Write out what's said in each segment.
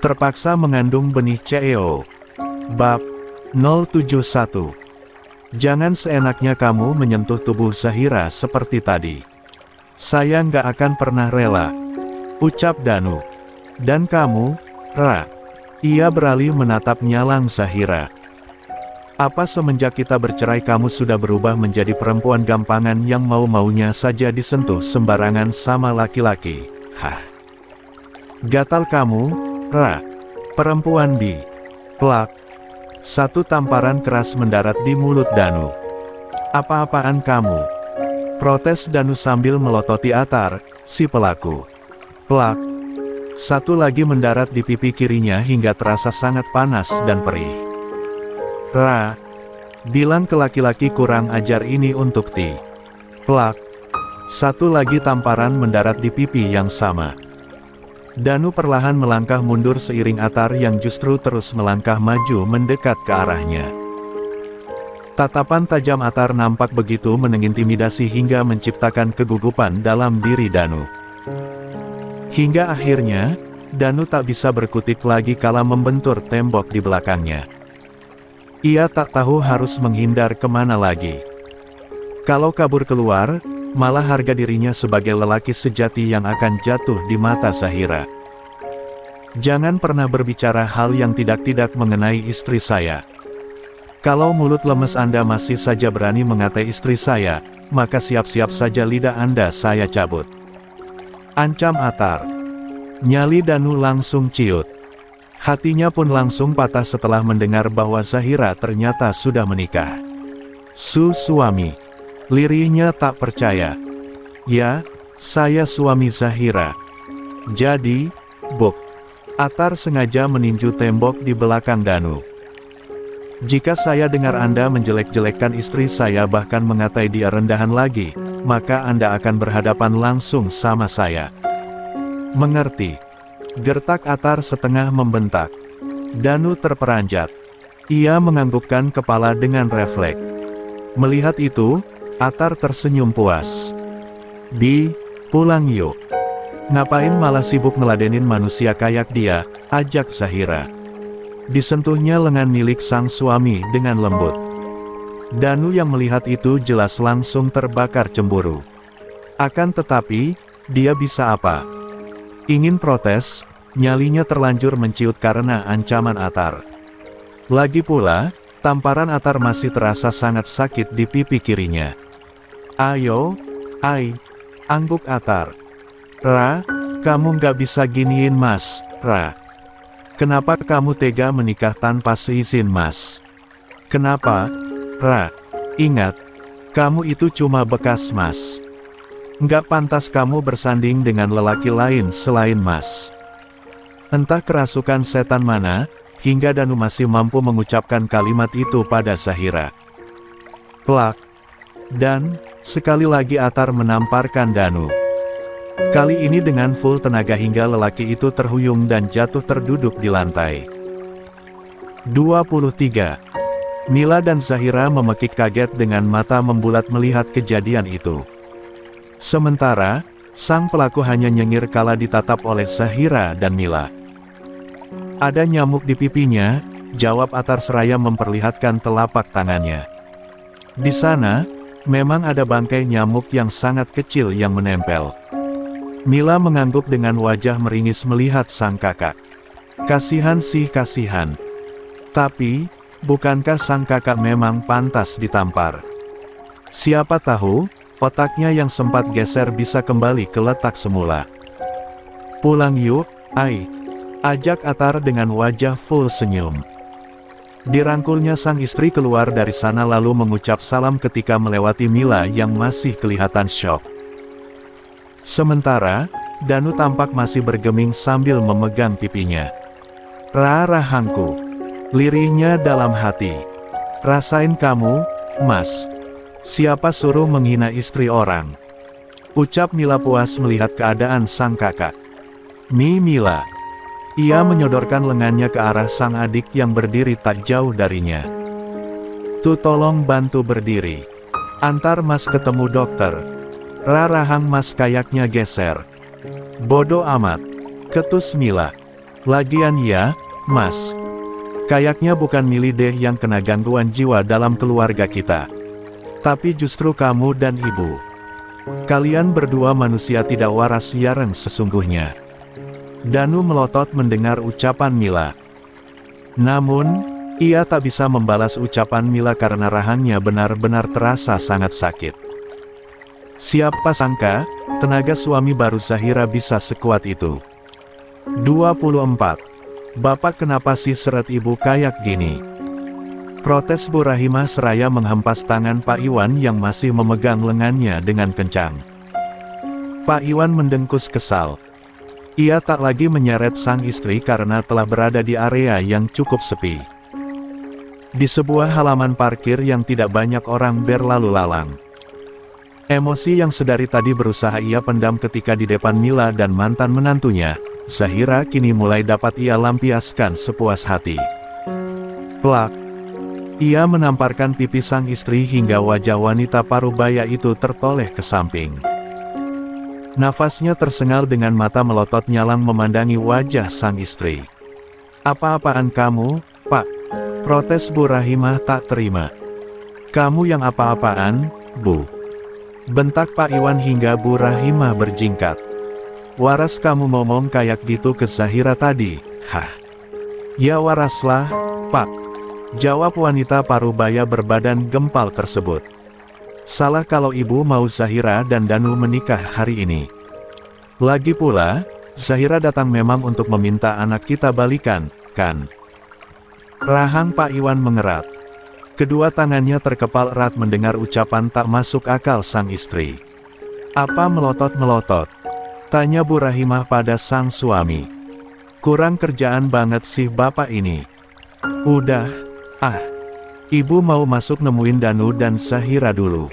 Terpaksa mengandung benih CEO. Bab 071. Jangan seenaknya kamu menyentuh tubuh Zahira seperti tadi. Saya nggak akan pernah rela, ucap Danu. Dan kamu, Ra? Ia beralih menatap nyalang Zahira. Apa semenjak kita bercerai kamu sudah berubah menjadi perempuan gampangan yang mau-maunya saja disentuh sembarangan sama laki-laki? Hah? Gatal kamu, Ra? Perempuan bi. Plak. Satu tamparan keras mendarat di mulut Danu. Apa-apaan kamu? Protes Danu sambil melototi Atar, si pelaku. Plak. Satu lagi mendarat di pipi kirinya hingga terasa sangat panas dan perih. Ra, bilang ke laki-laki kurang ajar ini untuk Ti. Plak. Satu lagi tamparan mendarat di pipi yang sama. Danu perlahan melangkah mundur seiring Atar yang justru terus melangkah maju mendekat ke arahnya. Tatapan tajam Atar nampak begitu mengintimidasi hingga menciptakan kegugupan dalam diri Danu. Hingga akhirnya, Danu tak bisa berkutik lagi kala membentur tembok di belakangnya. Ia tak tahu harus menghindar kemana lagi. Kalau kabur keluar, malah harga dirinya sebagai lelaki sejati yang akan jatuh di mata Zahira. Jangan pernah berbicara hal yang tidak-tidak mengenai istri saya. Kalau mulut lemes Anda masih saja berani mengatai istri saya, maka siap-siap saja lidah Anda saya cabut. Ancam Atar. Nyali Danu langsung ciut. Hatinya pun langsung patah setelah mendengar bahwa Zahira ternyata sudah menikah. Suami. Lirihnya tak percaya. Ya, saya suami Zahira. Jadi, Buk. Atar sengaja meninju tembok di belakang Danu. Jika saya dengar Anda menjelek-jelekkan istri saya bahkan mengatai dia rendahan lagi, maka Anda akan berhadapan langsung sama saya. Mengerti? Gertak Atar setengah membentak. Danu terperanjat. Ia menganggukkan kepala dengan refleks. Melihat itu, Atar tersenyum puas. Bi, pulang yuk. Ngapain malah sibuk ngeladenin manusia kayak dia, ajak Zahira. Disentuhnya lengan milik sang suami dengan lembut. Danu yang melihat itu jelas langsung terbakar cemburu. Akan tetapi, dia bisa apa? Ingin protes, nyalinya terlanjur menciut karena ancaman Atar. Lagi pula, tamparan Atar masih terasa sangat sakit di pipi kirinya. Ayo, angguk Atar. Ra, kamu gak bisa giniin Mas, Ra. Kenapa kamu tega menikah tanpa seizin Mas? Kenapa, Ra? Ingat, kamu itu cuma bekas Mas. Nggak pantas kamu bersanding dengan lelaki lain selain Mas. Entah kerasukan setan mana, hingga Danu masih mampu mengucapkan kalimat itu pada Zahira. Plak. Dan, sekali lagi Atar menamparkan Danu. Kali ini dengan full tenaga hingga lelaki itu terhuyung dan jatuh terduduk di lantai. 23. Mila dan Zahira memekik kaget dengan mata membulat melihat kejadian itu. Sementara, sang pelaku hanya nyengir kala ditatap oleh Zahira dan Mila. Ada nyamuk di pipinya, jawab Atar seraya memperlihatkan telapak tangannya. Di sana, memang ada bangkai nyamuk yang sangat kecil yang menempel. Mila mengangguk dengan wajah meringis melihat sang kakak. Kasihan sih kasihan. Tapi, bukankah sang kakak memang pantas ditampar? Siapa tahu, otaknya yang sempat geser bisa kembali ke letak semula. Pulang yuk, ajak Atar dengan wajah full senyum. Dirangkulnya sang istri keluar dari sana lalu mengucap salam ketika melewati Mila yang masih kelihatan syok. Sementara, Danu tampak masih bergeming sambil memegang pipinya. Rahangku. Lirihnya dalam hati. Rasain kamu, Mas. Siapa suruh menghina istri orang? Ucap Mila puas melihat keadaan sang kakak. Mila. Ia menyodorkan lengannya ke arah sang adik yang berdiri tak jauh darinya. Tuh tolong bantu berdiri. Antar Mas ketemu dokter. Rahang Mas kayaknya geser. Bodoh amat. Ketus Mila. Lagian ya, Mas. Kayaknya bukan Milih deh yang kena gangguan jiwa dalam keluarga kita. Tapi justru kamu dan ibu. Kalian berdua manusia tidak waras yang sesungguhnya. Danu melotot mendengar ucapan Mila. Namun, ia tak bisa membalas ucapan Mila karena rahangnya benar-benar terasa sangat sakit. Siapa sangka, tenaga suami baru Zahira bisa sekuat itu. 24. Bapak kenapa sih seret ibu kayak gini? Protes Bu Rahimah seraya menghempas tangan Pak Iwan yang masih memegang lengannya dengan kencang. Pak Iwan mendengkus kesal. Ia tak lagi menyeret sang istri karena telah berada di area yang cukup sepi. Di sebuah halaman parkir yang tidak banyak orang berlalu lalang. Emosi yang sedari tadi berusaha ia pendam ketika di depan Mila dan mantan menantunya, Zahira kini mulai dapat ia lampiaskan sepuas hati. Plak. Ia menamparkan pipi sang istri hingga wajah wanita parubaya itu tertoleh ke samping. Nafasnya tersengal dengan mata melotot nyalang memandangi wajah sang istri. Apa-apaan kamu, Pak? Protes Bu Rahimah tak terima. Kamu yang apa-apaan, Bu? Bentak Pak Iwan hingga Bu Rahimah berjingkat. Waras kamu ngomong kayak gitu ke Zahira tadi, hah? Ya waraslah, Pak. Jawab wanita parubaya berbadan gempal tersebut. Salah kalau ibu mau Zahira dan Danu menikah hari ini. Lagi pula, Zahira datang memang untuk meminta anak kita balikan, kan? Rahang Pak Iwan mengerat. Kedua tangannya terkepal erat mendengar ucapan tak masuk akal sang istri. Apa melotot-melotot? Tanya Bu Rahimah pada sang suami. Kurang kerjaan banget sih bapak ini. Udah. Ibu mau masuk nemuin Danu dan Zahira dulu.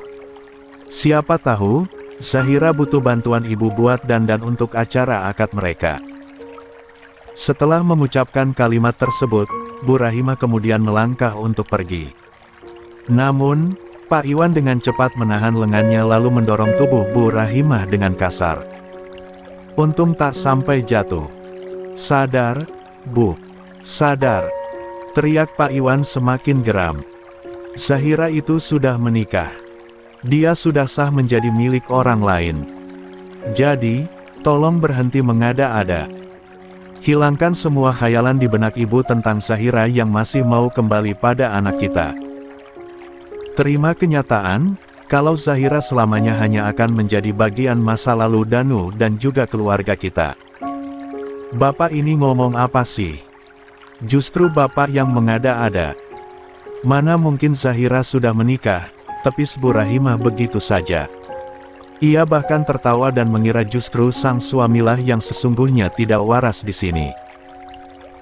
Siapa tahu, Zahira butuh bantuan ibu buat dandan untuk acara akad mereka. Setelah mengucapkan kalimat tersebut, Bu Rahimah kemudian melangkah untuk pergi. Namun, Pak Iwan dengan cepat menahan lengannya lalu mendorong tubuh Bu Rahimah dengan kasar. Untung tak sampai jatuh. Sadar, Bu. Sadar. Teriak Pak Iwan semakin geram. Zahira itu sudah menikah. Dia sudah sah menjadi milik orang lain. Jadi, tolong berhenti mengada-ada. Hilangkan semua khayalan di benak ibu tentang Zahira yang masih mau kembali pada anak kita. Terima kenyataan, kalau Zahira selamanya hanya akan menjadi bagian masa lalu Danu dan juga keluarga kita. Bapak ini ngomong apa sih? Justru bapak yang mengada-ada. Mana mungkin Zahira sudah menikah, tepis Bu Rahimah begitu saja. Ia bahkan tertawa dan mengira justru sang suamilah yang sesungguhnya tidak waras di sini.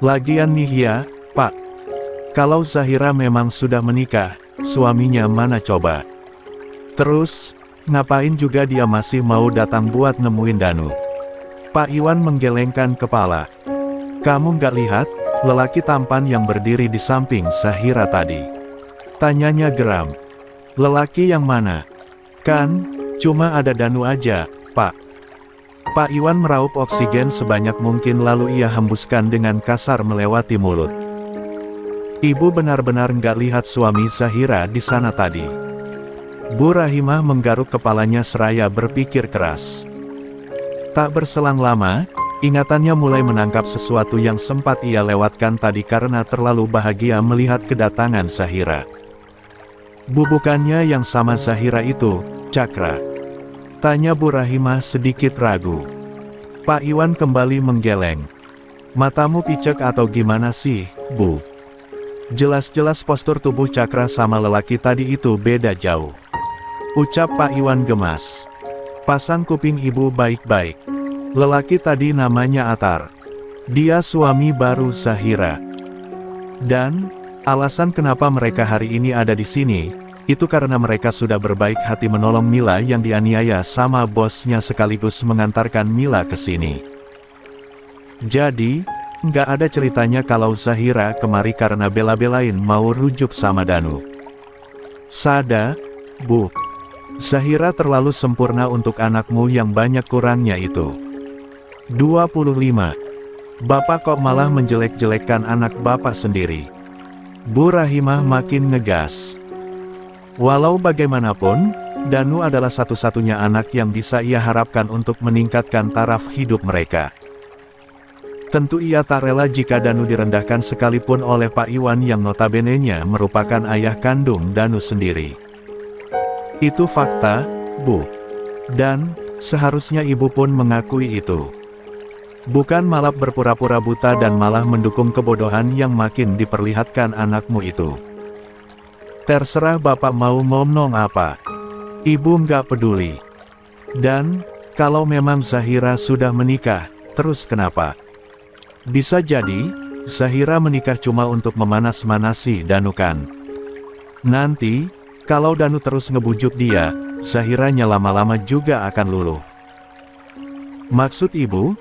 Lagian nih ya, Pak. Kalau Zahira memang sudah menikah, suaminya mana coba? Terus, ngapain juga dia masih mau datang buat nemuin Danu? Pak Iwan menggelengkan kepala. Kamu nggak lihat? Lelaki tampan yang berdiri di samping Zahira tadi. Tanyanya geram. Lelaki yang mana? Kan, cuma ada Danu aja, Pak. Pak Iwan meraup oksigen sebanyak mungkin lalu ia hembuskan dengan kasar melewati mulut. Ibu benar-benar nggak lihat suami Zahira di sana tadi. Bu Rahimah menggaruk kepalanya seraya berpikir keras. Tak berselang lama, ingatannya mulai menangkap sesuatu yang sempat ia lewatkan tadi karena terlalu bahagia melihat kedatangan Zahira. Bubukannya yang sama Zahira itu, Cakra? Tanya Bu Rahimah sedikit ragu. Pak Iwan kembali menggeleng. Matamu picek atau gimana sih, Bu? Jelas-jelas postur tubuh Cakra sama lelaki tadi itu beda jauh. Ucap Pak Iwan gemas. Pasang kuping ibu baik-baik. Lelaki tadi namanya Atar. Dia suami baru Zahira. Dan, alasan kenapa mereka hari ini ada di sini, itu karena mereka sudah berbaik hati menolong Mila yang dianiaya sama bosnya sekaligus mengantarkan Mila ke sini. Jadi, nggak ada ceritanya kalau Zahira kemari karena bela-belain mau rujuk sama Danu. Sada, Bu. Zahira terlalu sempurna untuk anakmu yang banyak kurangnya itu. 25. Bapak kok malah menjelek-jelekkan anak Bapak sendiri? Bu Rahimah makin ngegas. Walau bagaimanapun, Danu adalah satu-satunya anak yang bisa ia harapkan untuk meningkatkan taraf hidup mereka. Tentu ia tak rela jika Danu direndahkan sekalipun oleh Pak Iwan yang notabene-nya merupakan ayah kandung Danu sendiri. Itu fakta, Bu. Dan, seharusnya ibu pun mengakui itu. Bukan malah berpura-pura buta dan malah mendukung kebodohan yang makin diperlihatkan anakmu itu. Terserah Bapak mau ngomong apa. Ibu nggak peduli. Dan, kalau memang Zahira sudah menikah, terus kenapa? Bisa jadi, Zahira menikah cuma untuk memanas-manasi Danu kan? Nanti, kalau Danu terus ngebujuk dia, Zahiranya lama-lama juga akan luluh. Maksud ibu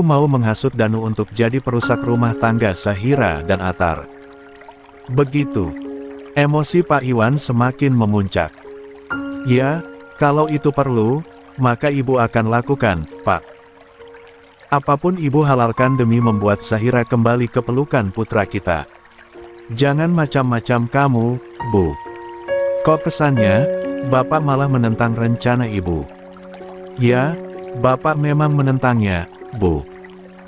mau menghasut Danu untuk jadi perusak rumah tangga Zahira dan Atar. Begitu. Emosi Pak Iwan semakin memuncak. Ya, kalau itu perlu, maka ibu akan lakukan, Pak. Apapun ibu halalkan demi membuat Zahira kembali ke pelukan putra kita. Jangan macam-macam kamu, Bu. Kok kesannya, Bapak malah menentang rencana ibu? Ya, Bapak memang menentangnya, Bu.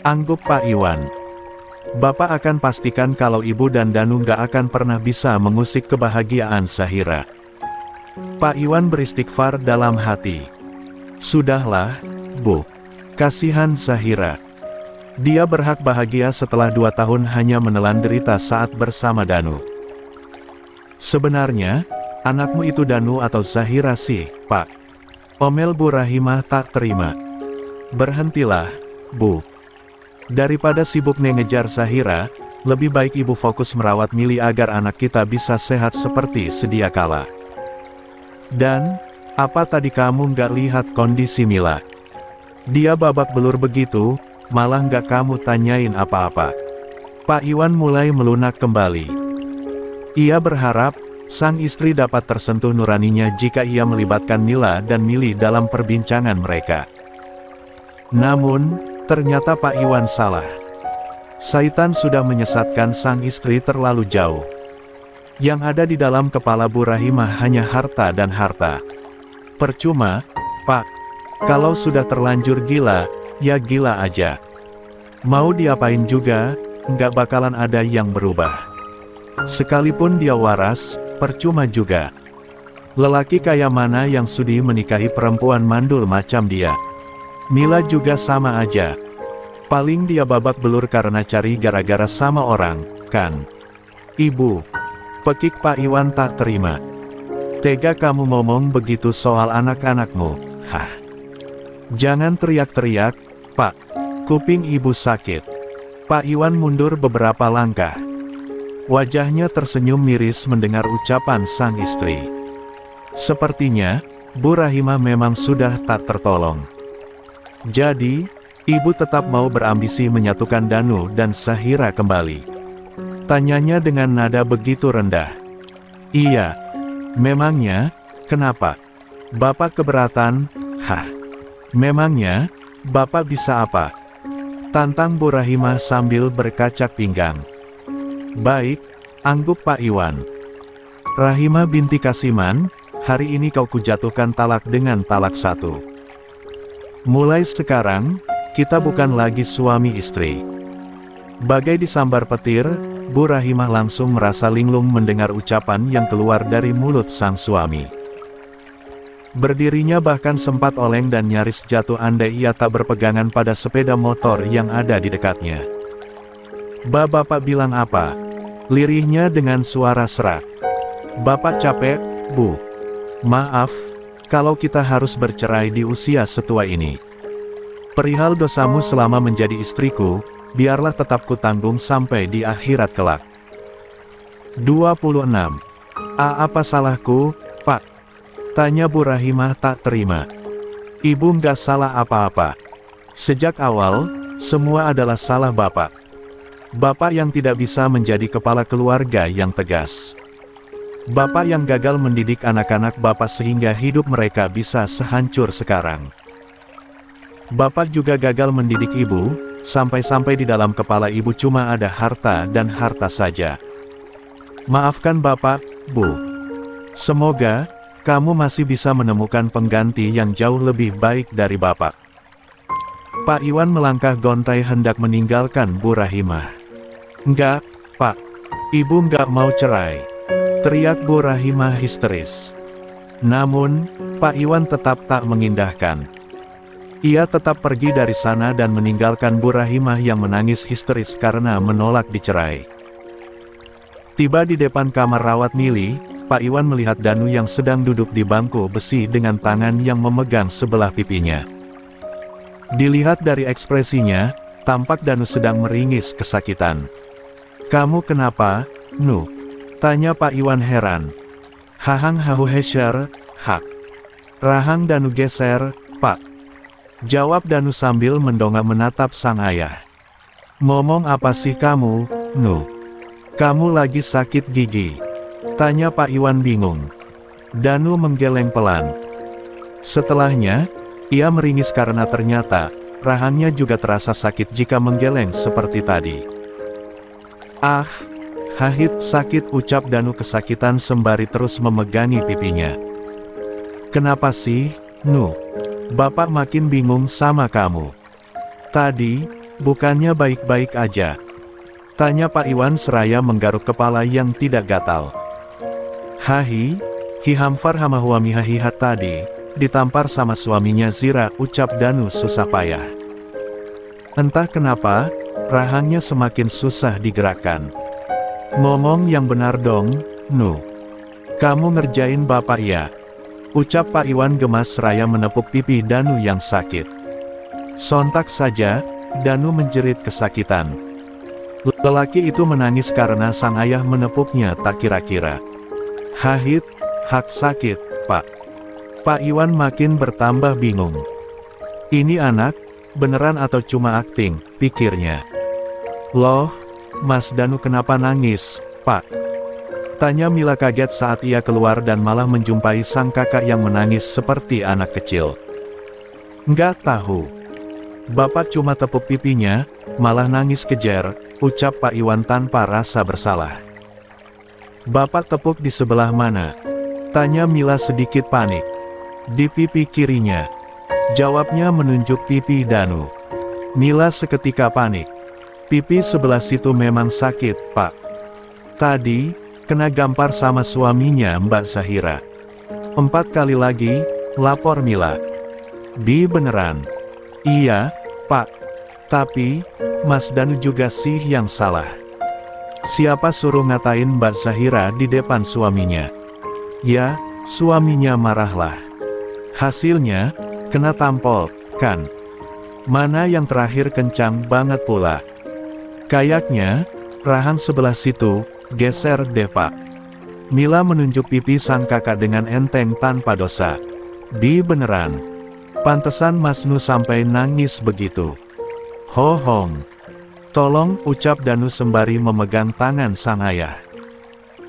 Angguk Pak Iwan. Bapak akan pastikan kalau ibu dan Danu nggak akan pernah bisa mengusik kebahagiaan Zahira. Pak Iwan beristighfar dalam hati. Sudahlah, Bu. Kasihan Zahira. Dia berhak bahagia setelah 2 tahun hanya menelan derita saat bersama Danu. Sebenarnya, anakmu itu Danu atau Zahira sih, Pak? Omel Bu Rahimah tak terima. Berhentilah, Bu. Daripada sibuk ngejar Zahira, lebih baik ibu fokus merawat Mili agar anak kita bisa sehat seperti sedia kala. Dan, apa tadi kamu nggak lihat kondisi Mila? Dia babak belur begitu, malah nggak kamu tanyain apa-apa. Pak Iwan mulai melunak kembali. Ia berharap, sang istri dapat tersentuh nuraninya jika ia melibatkan Mila dan Mili dalam perbincangan mereka. Namun, ternyata Pak Iwan salah. Syaitan sudah menyesatkan sang istri terlalu jauh. Yang ada di dalam kepala Bu Rahimah hanya harta dan harta. Percuma, Pak. Kalau sudah terlanjur gila, ya gila aja. Mau diapain juga, nggak bakalan ada yang berubah. Sekalipun dia waras, percuma juga. Lelaki kaya mana yang sudi menikahi perempuan mandul macam dia? Mila juga sama aja. Paling dia babak belur karena cari gara-gara sama orang, kan? Ibu. Pekik Pak Iwan tak terima. Tega kamu ngomong begitu soal anak-anakmu, hah? Jangan teriak-teriak, Pak. Kuping ibu sakit. Pak Iwan mundur beberapa langkah. Wajahnya tersenyum miris mendengar ucapan sang istri. Sepertinya, Bu Rahimah memang sudah tak tertolong. Jadi, ibu tetap mau berambisi menyatukan Danu dan Zahira kembali. Tanyanya dengan nada begitu rendah. Iya. Memangnya, kenapa? Bapak keberatan? Hah? Memangnya, Bapak bisa apa? Tantang Bu Rahimah sambil berkacak pinggang. Baik, angguk Pak Iwan. Rahimah binti Kasiman, hari ini kau kujatuhkan talak dengan talak 1. Mulai sekarang, kita bukan lagi suami istri. Bagai disambar petir, Bu Rahimah langsung merasa linglung mendengar ucapan yang keluar dari mulut sang suami. Berdirinya bahkan sempat oleng dan nyaris jatuh andai ia tak berpegangan pada sepeda motor yang ada di dekatnya. Bapak bilang apa? Lirihnya dengan suara serak. Bapak capek, Bu. Maaf, kalau kita harus bercerai di usia setua ini. Perihal dosamu selama menjadi istriku, biarlah tetap kutanggung sampai di akhirat kelak. 26. Apa salahku, Pak? Tanya Bu Rahimah tak terima. Ibu nggak salah apa-apa. Sejak awal, semua adalah salah Bapak. Bapak yang tidak bisa menjadi kepala keluarga yang tegas. Bapak yang gagal mendidik anak-anak Bapak sehingga hidup mereka bisa sehancur sekarang. Bapak juga gagal mendidik ibu, sampai-sampai di dalam kepala ibu cuma ada harta dan harta saja. Maafkan Bapak, Bu. Semoga kamu masih bisa menemukan pengganti yang jauh lebih baik dari Bapak. Pak Iwan melangkah gontai hendak meninggalkan Bu Rahimah. Enggak, Pak. Ibu enggak mau cerai, teriak Bu Rahimah histeris. Namun, Pak Iwan tetap tak mengindahkan. Ia tetap pergi dari sana dan meninggalkan Bu Rahimah yang menangis histeris karena menolak dicerai. Tiba di depan kamar rawat Mili, Pak Iwan melihat Danu yang sedang duduk di bangku besi dengan tangan yang memegang sebelah pipinya. Dilihat dari ekspresinya, tampak Danu sedang meringis kesakitan. Kamu kenapa, Nu? Tanya Pak Iwan heran. Hahang hahu hesher, hak. Rahang Danu geser, Pak. Jawab Danu sambil mendongak menatap sang ayah. Ngomong apa sih kamu, Nu? Kamu lagi sakit gigi? Tanya Pak Iwan bingung. Danu menggeleng pelan. Setelahnya, ia meringis karena ternyata, rahangnya juga terasa sakit jika menggeleng seperti tadi. Ah, hahit sakit, ucap Danu kesakitan sembari terus memegangi pipinya. Kenapa sih, Nu? Bapak makin bingung sama kamu. Tadi, bukannya baik-baik aja? Tanya Pak Iwan seraya menggaruk kepala yang tidak gatal. Hahi, hihamfar hamahuamihahihat tadi, ditampar sama suaminya Zira, ucap Danu susah payah. Entah kenapa, rahangnya semakin susah digerakkan. Ngomong yang benar dong, Nu. Kamu ngerjain Bapak ya? Ucap Pak Iwan gemas seraya menepuk pipi Danu yang sakit. Sontak saja, Danu menjerit kesakitan. Lelaki itu menangis karena sang ayah menepuknya tak kira-kira. Hahit, hak sakit, Pak. Pak Iwan makin bertambah bingung. Ini anak, beneran atau cuma akting, pikirnya. Loh, Mas Danu kenapa nangis, Pak? Tanya Mila kaget saat ia keluar dan malah menjumpai sang kakak yang menangis seperti anak kecil. Nggak tahu. Bapak cuma tepuk pipinya, malah nangis kejer, ucap Pak Iwan tanpa rasa bersalah. Bapak tepuk di sebelah mana? Tanya Mila sedikit panik. Di pipi kirinya. Jawabnya menunjuk pipi Danu. Mila seketika panik. Pipi sebelah situ memang sakit, Pak. Tadi, kena gampar sama suaminya Mbak Zahira. 4 kali lagi, lapor Mila. Bi beneran. Iya, Pak. Tapi, Mas Danu juga sih yang salah. Siapa suruh ngatain Mbak Zahira di depan suaminya? Ya, suaminya marahlah. Hasilnya, kena tampol, kan? Mana yang terakhir kencang banget pula. Kayaknya, rahang sebelah situ, geser deh Pak. Mila menunjuk pipi sang kakak dengan enteng tanpa dosa. Bi beneran. Pantesan Mas Nu sampai nangis begitu. Hohong. Tolong, ucap Danu sembari memegang tangan sang ayah.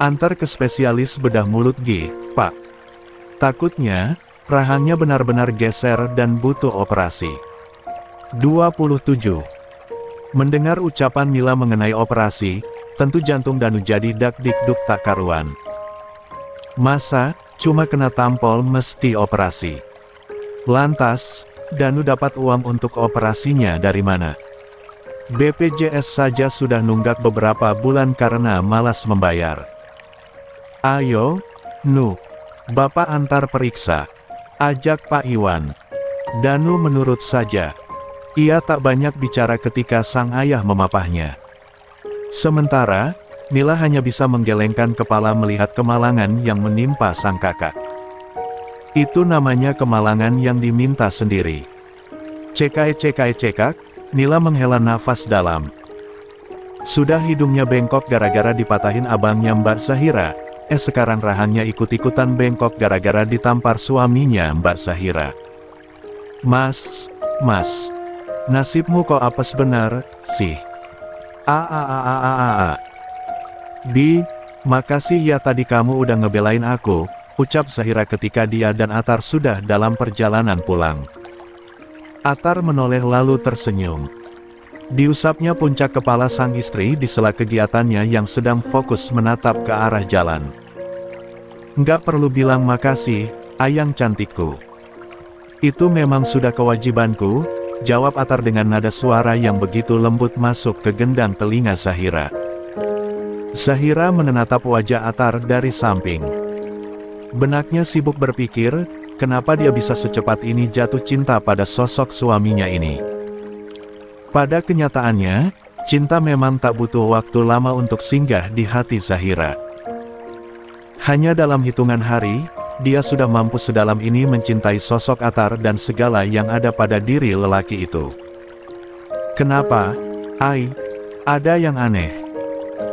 Antar ke spesialis bedah mulut G, Pak. Takutnya, rahangnya benar-benar geser dan butuh operasi. 27. Mendengar ucapan Mila mengenai operasi, tentu jantung Danu jadi dak-dik-duk tak karuan. Masa, cuma kena tampol mesti operasi? Lantas, Danu dapat uang untuk operasinya dari mana? BPJS saja sudah nunggak beberapa bulan karena malas membayar. Ayo, Nu. Bapak antar periksa. Ajak Pak Iwan. Danu menurut saja. Ia tak banyak bicara ketika sang ayah memapahnya. Sementara, Mila hanya bisa menggelengkan kepala melihat kemalangan yang menimpa sang kakak. Itu namanya kemalangan yang diminta sendiri. Cekak, Mila menghela nafas dalam. Sudah hidungnya bengkok gara-gara dipatahin abangnya Mbak Zahira. Sekarang rahangnya ikut-ikutan bengkok gara-gara ditampar suaminya Mbak Zahira. Mas, nasibmu kok apes bener, sih. Bi, makasih ya tadi kamu udah ngebelain aku, ucap Zahira ketika dia dan Atar sudah dalam perjalanan pulang. Atar menoleh lalu tersenyum. Diusapnya puncak kepala sang istri di sela kegiatannya yang sedang fokus menatap ke arah jalan. "Nggak perlu bilang makasih, Ayang cantikku. Itu memang sudah kewajibanku," jawab Atar dengan nada suara yang begitu lembut masuk ke gendang telinga Zahira. Zahira menatap wajah Atar dari samping. Benaknya sibuk berpikir, kenapa dia bisa secepat ini jatuh cinta pada sosok suaminya ini. Pada kenyataannya, cinta memang tak butuh waktu lama untuk singgah di hati Zahira. Hanya dalam hitungan hari, dia sudah mampu sedalam ini mencintai sosok Atar dan segala yang ada pada diri lelaki itu. "Kenapa, Ai? Ada yang aneh?"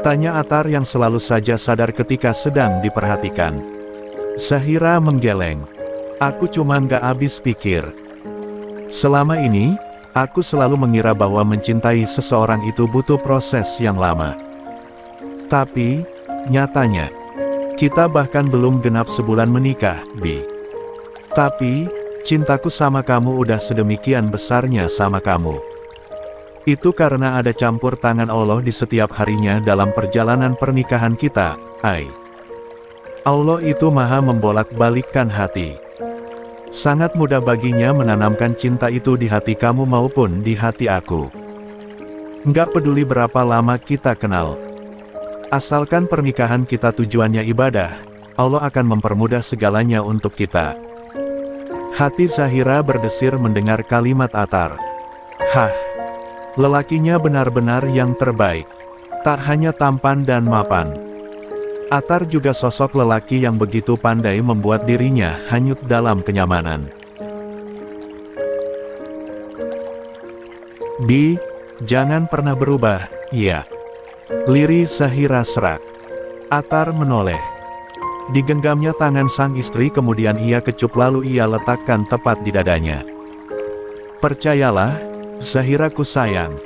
tanya Atar yang selalu saja sadar ketika sedang diperhatikan. Zahira menggeleng. "Aku cuma nggak habis pikir. Selama ini, aku selalu mengira bahwa mencintai seseorang itu butuh proses yang lama. Tapi, nyatanya, kita bahkan belum genap sebulan menikah, Bi. Tapi, cintaku sama kamu udah sedemikian besarnya sama kamu. Itu karena ada campur tangan Allah di setiap harinya dalam perjalanan pernikahan kita, Ai. Allah itu maha membolak-balikkan hati. Sangat mudah baginya menanamkan cinta itu di hati kamu maupun di hati aku. Nggak peduli berapa lama kita kenal. Asalkan pernikahan kita tujuannya ibadah, Allah akan mempermudah segalanya untuk kita." Hati Zahira berdesir mendengar kalimat Atar. Hah, lelakinya benar-benar yang terbaik. Tak hanya tampan dan mapan. Atar juga sosok lelaki yang begitu pandai membuat dirinya hanyut dalam kenyamanan. "Bi, jangan pernah berubah, ya." Lirih Zahira serak. Atar menoleh. Digenggamnya tangan sang istri kemudian ia kecup lalu ia letakkan tepat di dadanya. "Percayalah, Zahiraku sayang.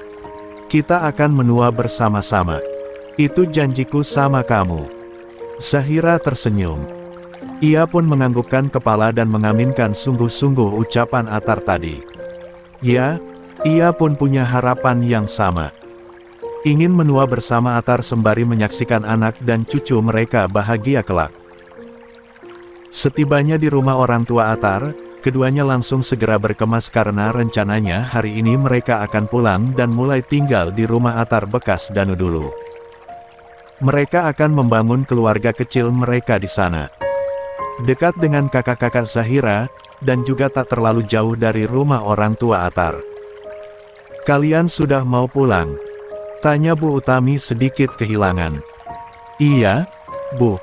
Kita akan menua bersama-sama. Itu janjiku sama kamu." Zahira tersenyum. Ia pun menganggukkan kepala dan mengaminkan sungguh-sungguh ucapan Atar tadi. Ya, ia pun punya harapan yang sama. Ingin menua bersama Atar sembari menyaksikan anak dan cucu mereka bahagia kelak. Setibanya di rumah orang tua Atar, keduanya langsung segera berkemas karena rencananya hari ini mereka akan pulang dan mulai tinggal di rumah Atar bekas Danu dulu. Mereka akan membangun keluarga kecil mereka di sana. Dekat dengan kakak-kakak Zahira, dan juga tak terlalu jauh dari rumah orang tua Atar. "Kalian sudah mau pulang?" tanya Bu Utami sedikit kehilangan. "Iya, Bu.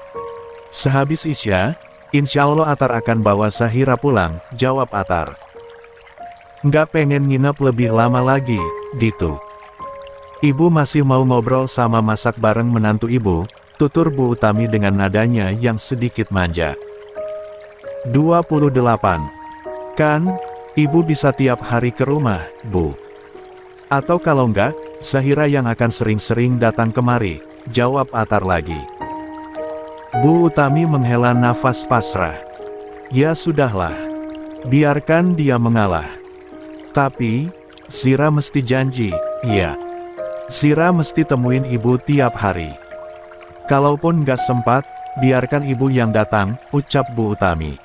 Sehabis Isya, insya Allah Atar akan bawa Zahira pulang," jawab Atar. "Nggak pengen nginep lebih lama lagi, gitu. Ibu masih mau ngobrol sama masak bareng menantu ibu," tutur Bu Utami dengan nadanya yang sedikit manja. 28. "Kan, ibu bisa tiap hari ke rumah, Bu. Atau kalau enggak, Zahira yang akan sering-sering datang kemari," jawab Atar lagi. Bu Utami menghela nafas pasrah. "Ya sudahlah. Biarkan dia mengalah. Tapi, Zira mesti janji, iya. Zira mesti temuin ibu tiap hari. Kalaupun nggak sempat, biarkan ibu yang datang," ucap Bu Utami.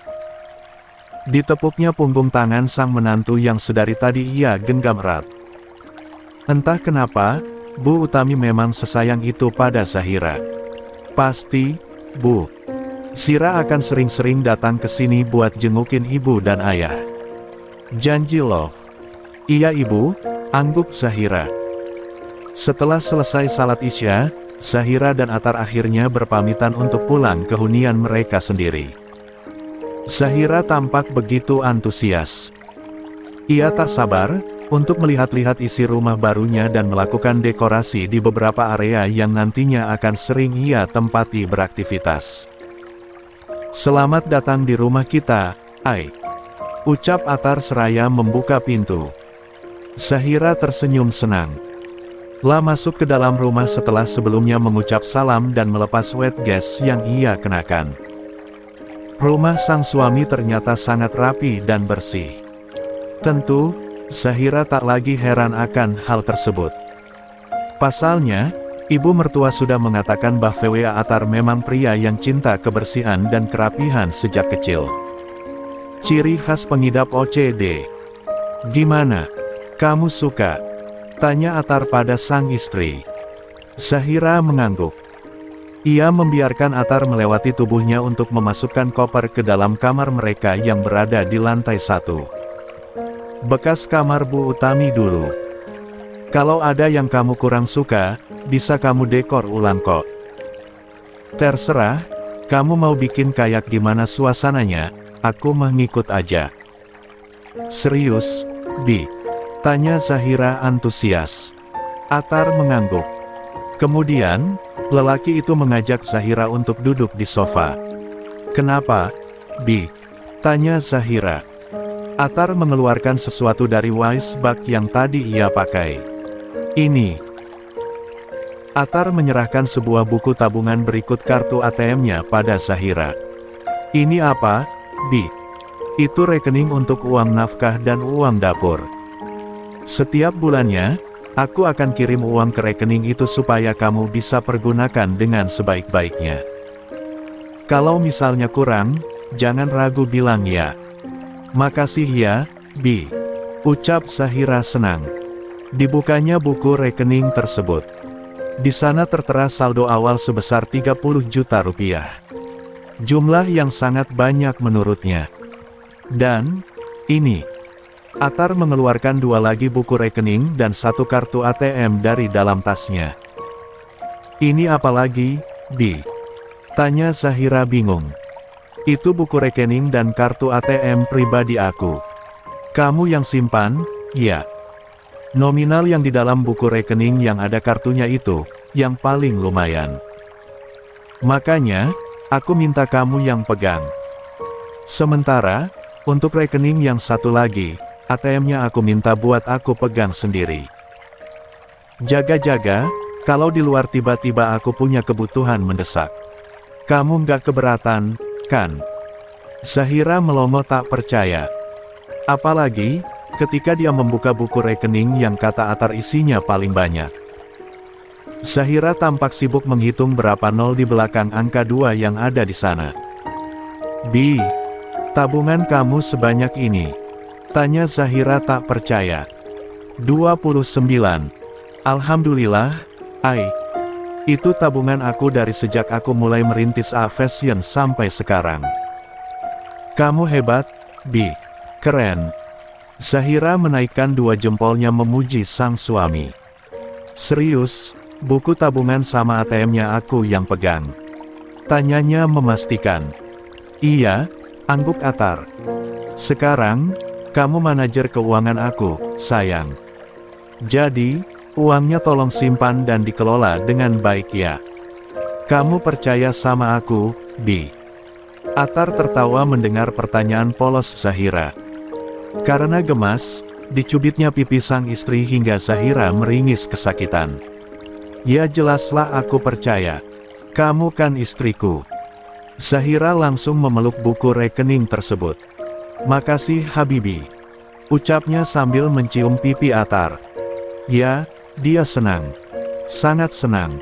Ditepuknya punggung tangan sang menantu yang sedari tadi ia genggam erat. Entah kenapa, Bu Utami memang sesayang itu pada Zahira. "Pasti, Bu. Zira akan sering-sering datang ke sini buat jengukin ibu dan ayah. Janji loh." "Iya ibu," angguk Zahira. Setelah selesai salat Isya, Zahira dan Atar akhirnya berpamitan untuk pulang ke hunian mereka sendiri. Zahira tampak begitu antusias. Ia tak sabar untuk melihat-lihat isi rumah barunya dan melakukan dekorasi di beberapa area yang nantinya akan sering ia tempati beraktivitas. "Selamat datang di rumah kita, Ai," ucap Atar seraya membuka pintu. Zahira tersenyum senang. Lah masuk ke dalam rumah setelah sebelumnya mengucap salam dan melepas wet gas yang ia kenakan. Rumah sang suami ternyata sangat rapi dan bersih. Tentu, Zahira tak lagi heran akan hal tersebut. Pasalnya, ibu mertua sudah mengatakan bahwa Atar memang pria yang cinta kebersihan dan kerapihan sejak kecil. Ciri khas pengidap OCD. Gimana? Kamu suka? Tanya Atar pada sang istri. Zahira mengangguk. Ia membiarkan Atar melewati tubuhnya untuk memasukkan koper ke dalam kamar mereka yang berada di lantai 1. Bekas kamar Bu Utami dulu. Kalau ada yang kamu kurang suka, bisa kamu dekor ulang kok. Terserah, kamu mau bikin kayak gimana suasananya, aku mengikut aja. Serius, Bi? Tanya Zahira antusias. Atar mengangguk. Kemudian, lelaki itu mengajak Zahira untuk duduk di sofa. Kenapa, Bi? Tanya Zahira. Atar mengeluarkan sesuatu dari waist bag yang tadi ia pakai. Ini. Atar menyerahkan sebuah buku tabungan berikut kartu ATM-nya pada Zahira. Ini apa, Bi? Itu rekening untuk uang nafkah dan uang dapur. Setiap bulannya, aku akan kirim uang ke rekening itu supaya kamu bisa pergunakan dengan sebaik-baiknya. Kalau misalnya kurang, jangan ragu bilang ya. Makasih ya, Bi. Ucap Zahira senang. Dibukanya buku rekening tersebut. Di sana tertera saldo awal sebesar 30 juta rupiah. Jumlah yang sangat banyak menurutnya. Dan, ini. Atar mengeluarkan 2 lagi buku rekening dan 1 kartu ATM dari dalam tasnya. Ini apa lagi, Bi? Tanya Zahira bingung. Itu buku rekening dan kartu ATM pribadi aku. Kamu yang simpan, ya? Nominal yang di dalam buku rekening yang ada kartunya itu, yang paling lumayan. Makanya, aku minta kamu yang pegang. Sementara, untuk rekening yang satu lagi, ATM-nya aku minta buat aku pegang sendiri. Jaga-jaga, kalau di luar tiba-tiba aku punya kebutuhan mendesak. Kamu nggak keberatan, kan? Zahira melongo tak percaya. Apalagi, ketika dia membuka buku rekening yang kata Atar isinya paling banyak. Zahira tampak sibuk menghitung berapa nol di belakang angka 2 yang ada di sana. Bi, tabungan kamu sebanyak ini? Tanya Zahira tak percaya. 29. Alhamdulillah, Ai. Itu tabungan aku dari sejak aku mulai merintis A-Fashion sampai sekarang. Kamu hebat, Bi. Keren. Zahira menaikkan 2 jempolnya memuji sang suami. Serius, buku tabungan sama ATM-nya aku yang pegang? Tanyanya memastikan. Iya, angguk Atar. Sekarang, kamu manajer keuangan aku, sayang. Jadi, uangnya tolong simpan dan dikelola dengan baik ya. Kamu percaya sama aku, Bi? Atar tertawa mendengar pertanyaan polos Zahira. Karena gemas, dicubitnya pipi sang istri hingga Zahira meringis kesakitan. Ya jelaslah aku percaya. Kamu kan istriku. Zahira langsung memeluk buku rekening tersebut. Makasih Habibi. Ucapnya sambil mencium pipi Atar. Ya, dia senang. Sangat senang.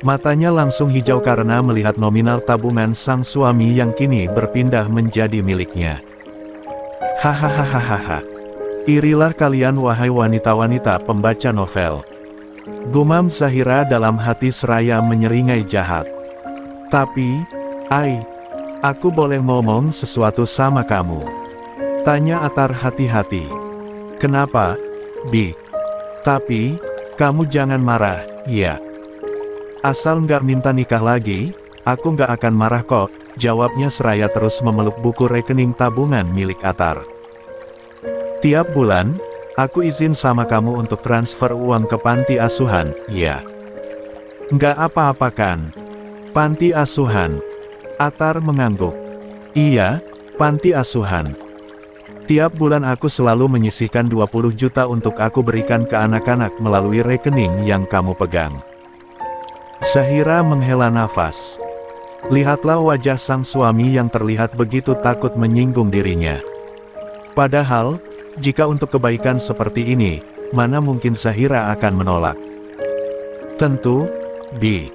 Matanya langsung hijau karena melihat nominal tabungan sang suami yang kini berpindah menjadi miliknya. Hahaha. Irilah kalian wahai wanita-wanita pembaca novel. Gumam Zahira dalam hati seraya menyeringai jahat. Tapi, Ai, aku boleh ngomong sesuatu sama kamu? Tanya Atar hati-hati. Kenapa, Bi? Tapi, kamu jangan marah, ya. Asal nggak minta nikah lagi, aku nggak akan marah kok, jawabnya seraya terus memeluk buku rekening tabungan milik Atar. Tiap bulan, aku izin sama kamu untuk transfer uang ke panti asuhan, ya. Nggak apa-apa kan? Panti asuhan. Atar mengangguk. Iya, panti asuhan. Tiap bulan aku selalu menyisihkan 20 juta untuk aku berikan ke anak-anak melalui rekening yang kamu pegang. Zahira menghela nafas. Lihatlah wajah sang suami yang terlihat begitu takut menyinggung dirinya. Padahal, Jika untuk kebaikan seperti ini, mana mungkin Zahira akan menolak? Tentu, Bi.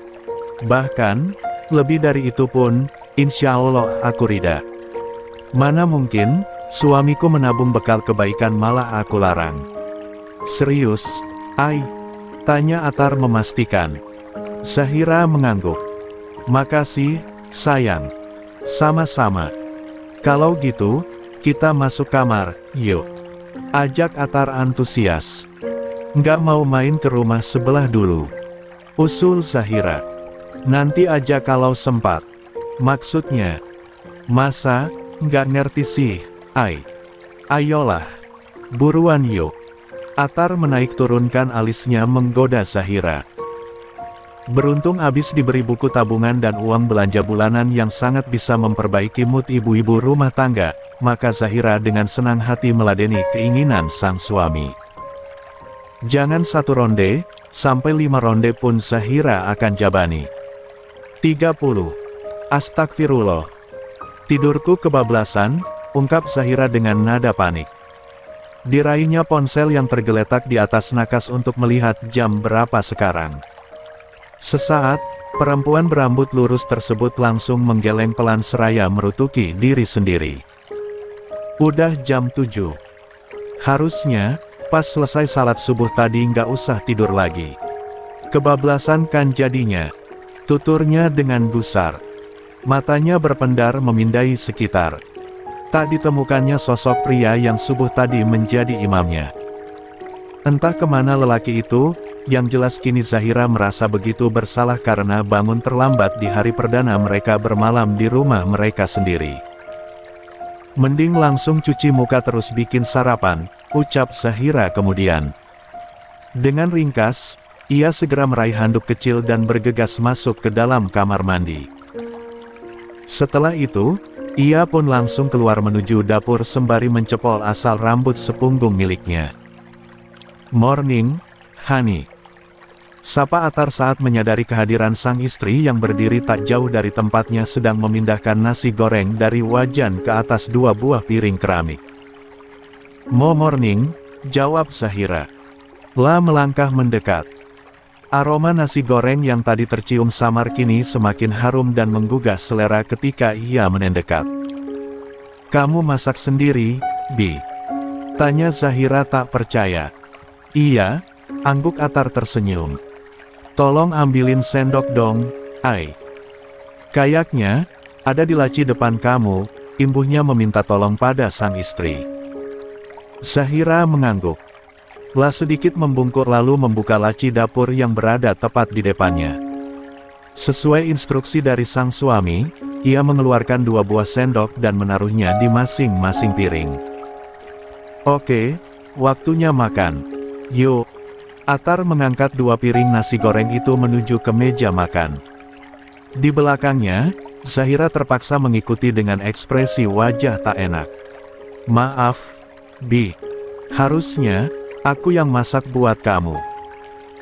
Bahkan, lebih dari itu pun, insya Allah aku rida. Mana mungkin, suamiku menabung bekal kebaikan malah aku larang. Serius, Ai? Tanya Atar memastikan. Zahira mengangguk. Makasih, sayang. Sama-sama. Kalau gitu, kita masuk kamar, yuk. Ajak Atar antusias. Nggak mau main ke rumah sebelah dulu? Usul Zahira. Nanti aja kalau sempat. Maksudnya, masa, nggak ngerti sih, Ai. Ayolah. Buruan yuk. Atar menaik turunkan alisnya menggoda Zahira. Beruntung abis diberi buku tabungan dan uang belanja bulanan yang sangat bisa memperbaiki mood ibu-ibu rumah tangga, maka Zahira dengan senang hati meladeni keinginan sang suami. Jangan 1 ronde, sampai 5 ronde pun Zahira akan jabani. 30. Astagfirullah. Tidurku kebablasan, ungkap Zahira dengan nada panik. Diraihnya ponsel yang tergeletak di atas nakas untuk melihat jam berapa sekarang. Sesaat, perempuan berambut lurus tersebut langsung menggeleng pelan seraya merutuki diri sendiri. Udah jam 7. Harusnya, pas selesai salat subuh tadi nggak usah tidur lagi. Kebablasan kan jadinya. Tuturnya dengan gusar. Matanya berpendar memindai sekitar. Tak ditemukannya sosok pria yang subuh tadi menjadi imamnya. Entah kemana lelaki itu. Yang jelas kini Zahira merasa begitu bersalah karena bangun terlambat di hari perdana mereka bermalam di rumah mereka sendiri. Mending langsung cuci muka terus bikin sarapan, ucap Zahira kemudian. Dengan ringkas, ia segera meraih handuk kecil dan bergegas masuk ke dalam kamar mandi. Setelah itu, ia pun langsung keluar menuju dapur sembari mencepol asal rambut sepunggung miliknya. Morning, Hani. Sapa Atar saat menyadari kehadiran sang istri yang berdiri tak jauh dari tempatnya sedang memindahkan nasi goreng dari wajan ke atas 2 buah piring keramik. Morning, jawab Zahira. La melangkah mendekat. Aroma nasi goreng yang tadi tercium samar kini semakin harum dan menggugah selera ketika ia mendekat. Kamu masak sendiri, Bi? Tanya Zahira tak percaya. Iya, angguk Atar tersenyum. Tolong ambilin sendok dong, Ai. Kayaknya, ada di laci depan kamu, imbuhnya meminta tolong pada sang istri. Zahira mengangguk. La sedikit membungkuk lalu membuka laci dapur yang berada tepat di depannya. Sesuai instruksi dari sang suami, ia mengeluarkan 2 buah sendok dan menaruhnya di masing-masing piring. Oke, waktunya makan. Yuk. Atar mengangkat 2 piring nasi goreng itu menuju ke meja makan. Di belakangnya, Zahira terpaksa mengikuti dengan ekspresi wajah tak enak. Maaf, Bi. Harusnya, aku yang masak buat kamu.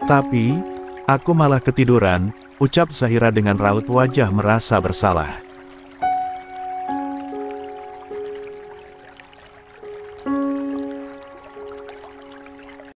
Tapi, aku malah ketiduran, ucap Zahira dengan raut wajah merasa bersalah.